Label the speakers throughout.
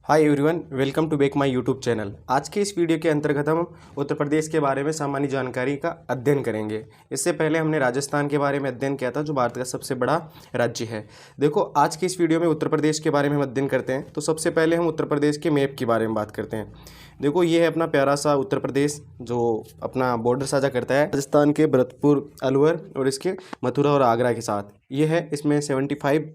Speaker 1: Hi everyone, welcome to back my YouTube channel. आज के इस वीडियो के अंतर्गत हम उत्तर प्रदेश के बारे में सामान्य जानकारी का अध्ययन करेंगे। इससे पहले हमने राजस्थान के बारे में अध्ययन किया था, जो भारत का सबसे बड़ा राज्य है। देखो, आज के इस वीडियो में उत्तर प्रदेश के बारे में हम अध्ययन करते हैं। तो सबसे पहले हम उत्तर प्रदेश के मैप के बारे में बात करते हैं। देखो, ये है अपना प्यारा सा उत्तर प्रदेश, जो अपना बॉर्डर साझा करता है राजस्थान के भरतपुर, अलवर और इसके मथुरा और आगरा के साथ। ये है, इसमें 75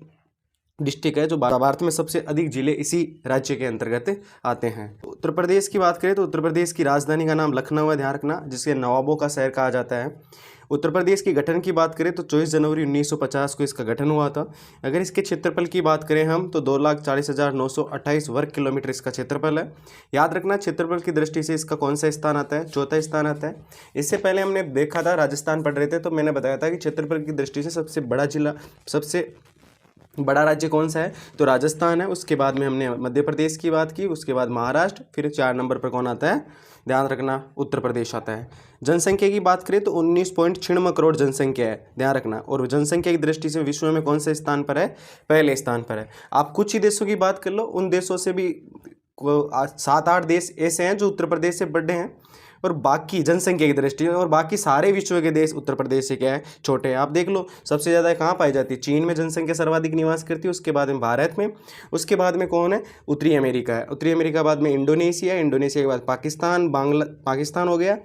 Speaker 1: डिस्ट्रिक्ट है, जो भारत में सबसे अधिक जिले इसी राज्य के अंतर्गत आते हैं। उत्तर प्रदेश की बात करें तो उत्तर प्रदेश की राजधानी का नाम लखनऊ है, ध्यान रखना, जिसे नवाबों का शहर कहा जाता है। उत्तर प्रदेश के गठन की बात करें तो 24 जनवरी 1950 को इसका गठन हुआ था। अगर इसके क्षेत्रफल की बात करें हम तो 2,40,928 वर्ग किलोमीटर इसका क्षेत्रफल है। याद रखना, क्षेत्रफल की दृष्टि से इसका कौन सा स्थान आता है? चौथा स्थान आता है। इससे पहले हमने देखा था, राजस्थान पढ़ रहे थे तो मैंने बताया था कि क्षेत्रफल की दृष्टि से सबसे बड़ा जिला, सबसे बड़ा राज्य कौन सा है? तो राजस्थान है। उसके बाद में हमने मध्य प्रदेश की बात की, उसके बाद महाराष्ट्र, फिर 4 नंबर पर कौन आता है? ध्यान रखना, उत्तर प्रदेश आता है। जनसंख्या की बात करें तो 19.96 करोड़ जनसंख्या है, ध्यान रखना। और जनसंख्या की दृष्टि से विश्व में कौन से स्थान पर है? पहले स्थान पर है। आप कुछ ही देशों की बात कर लो, उन देशों से भी 7-8 देश ऐसे हैं जो उत्तर प्रदेश से बड़े हैं, और बाकी जनसंख्या की दृष्टि से और बाकी सारे विश्व के देश उत्तर प्रदेश से क्या है? छोटे हैं। आप देख लो, सबसे ज़्यादा कहाँ पाई जाती है? चीन में जनसंख्या सर्वाधिक निवास करती है, उसके बाद में भारत में, उसके बाद में कौन है? उत्तरी अमेरिका है। उत्तरी अमेरिका बाद में इंडोनेशिया, इंडोनेशिया के बाद पाकिस्तान, पाकिस्तान हो गया,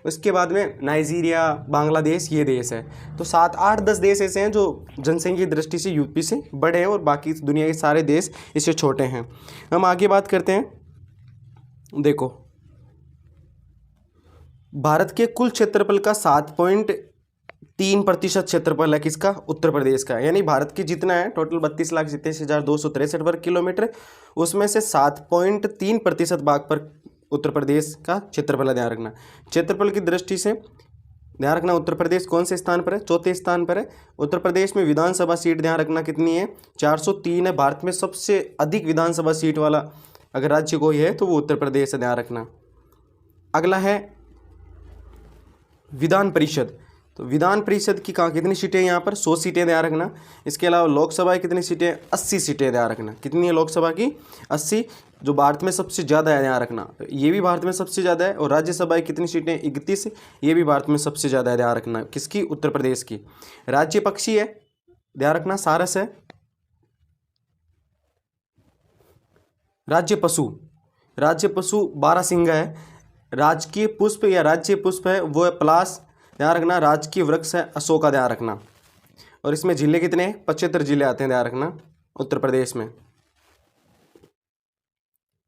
Speaker 1: उसके बाद में नाइजीरिया, बांग्लादेश, ये देश है। तो 7-8-10 देश ऐसे हैं जो जनसंख्या की दृष्टि से यूपी से बड़े हैं, और बाकी दुनिया के सारे देश इससे छोटे हैं। हम आगे बात करते हैं। देखो, भारत के कुल क्षेत्रफल का 7.3% क्षेत्रफल है किसका? उत्तर प्रदेश का। यानी भारत की जितना है टोटल 32,87,263 वर्ग किलोमीटर, उसमें से 7.3% भाग पर उत्तर प्रदेश का क्षेत्रफल है, ध्यान रखना। क्षेत्रफल की दृष्टि से ध्यान रखना, उत्तर प्रदेश कौन से स्थान पर है? चौथे स्थान पर है। उत्तर प्रदेश में विधानसभा सीट ध्यान रखना कितनी है? 403 है। भारत में सबसे अधिक विधानसभा सीट वाला अगर राज्य कोई है तो वो उत्तर प्रदेश है, ध्यान रखना। अगला है विधान परिषद। तो विधान परिषद की कहाँ कितनी सीटें हैं? यहाँ पर 100 सीटें, ध्यान रखना। इसके अलावा लोकसभा की कितनी सीटें? 80 सीटें, ध्यान रखना। कितनी है लोकसभा की? 80, जो भारत में सबसे ज़्यादा है, ध्यान रखना। ये भी भारत में सबसे ज़्यादा है। और राज्यसभा की कितनी सीटें? 31, ये भी भारत में सबसे ज़्यादा है, ध्यान रखना। किसकी? उत्तर प्रदेश की। राज्य पक्षी है, ध्यान रखना, सारस है। राज्य पशु, राज्य पशु बारहसिंगा है। राजकीय पुष्प या राज्य पुष्प है वो है पलाश, ध्यान रखना। राजकीय वृक्ष है अशोका, ध्यान रखना। और इसमें जिले कितने हैं? 75 जिले आते हैं, ध्यान रखना, उत्तर प्रदेश में।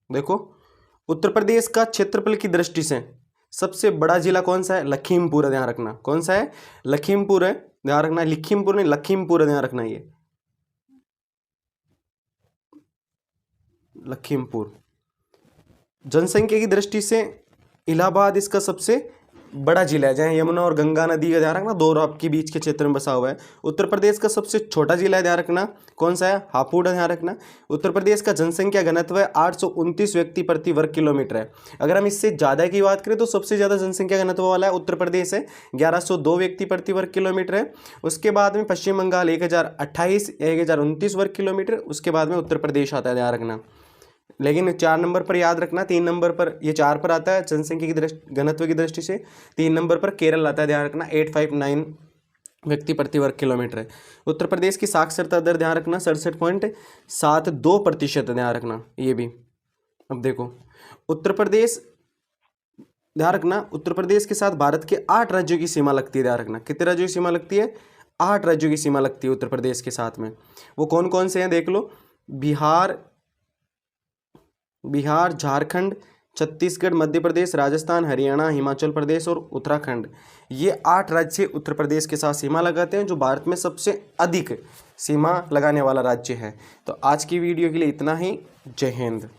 Speaker 1: देखो, उत्तर प्रदेश का क्षेत्रफल की दृष्टि से सबसे बड़ा जिला कौन सा है? लखीमपुर है, ध्यान रखना। कौन सा है? लखीमपुर है, ध्यान रखना। लखीमपुर नहीं, लखीमपुर है, ध्यान रखना। ये लखीमपुर। जनसंख्या की दृष्टि से इलाहाबाद इसका सबसे बड़ा जिला है, जहाँ यमुना और गंगा नदी का, ध्यान रखना, दो आपके बीच के क्षेत्र में बसा हुआ है। उत्तर प्रदेश का सबसे छोटा जिला है, ध्यान रखना, कौन सा है? हापुड़ है, ध्यान रखना। उत्तर प्रदेश का जनसंख्या घनत्व है 829 व्यक्ति प्रति वर्ग किलोमीटर है। अगर हम इससे ज़्यादा की बात करें तो सबसे ज़्यादा जनसंख्या घनत्व वाला है उत्तर प्रदेश है, 1102 व्यक्ति प्रति वर्ग किलोमीटर है। उसके बाद में पश्चिम बंगाल 1029 वर्ग किलोमीटर, उसके बाद में उत्तर प्रदेश आता है, ध्यान रखना। लेकिन 4 नंबर पर याद रखना, 3 नंबर पर, ये 4 पर आता है जनसंख्या की दृष्टि, घनत्व की दृष्टि से। 3 नंबर पर केरल आता है, ध्यान रखना, 859 व्यक्ति प्रति वर्ग किलोमीटर है। उत्तर प्रदेश की साक्षरता दर ध्यान रखना 67.72%, ध्यान रखना ये भी। अब देखो, उत्तर प्रदेश, ध्यान रखना, उत्तर प्रदेश के साथ भारत के 8 राज्यों की सीमा लगती है, ध्यान रखना। कितने राज्यों की सीमा लगती है? 8 राज्यों की सीमा लगती है उत्तर प्रदेश के साथ में। वो कौन कौन से हैं देख लो। बिहार, झारखंड, छत्तीसगढ़, मध्य प्रदेश, राजस्थान, हरियाणा, हिमाचल प्रदेश और उत्तराखंड। ये 8 राज्य उत्तर प्रदेश के साथ सीमा लगाते हैं, जो भारत में सबसे अधिक सीमा लगाने वाला राज्य है। तो आज की वीडियो के लिए इतना ही। जय हिंद।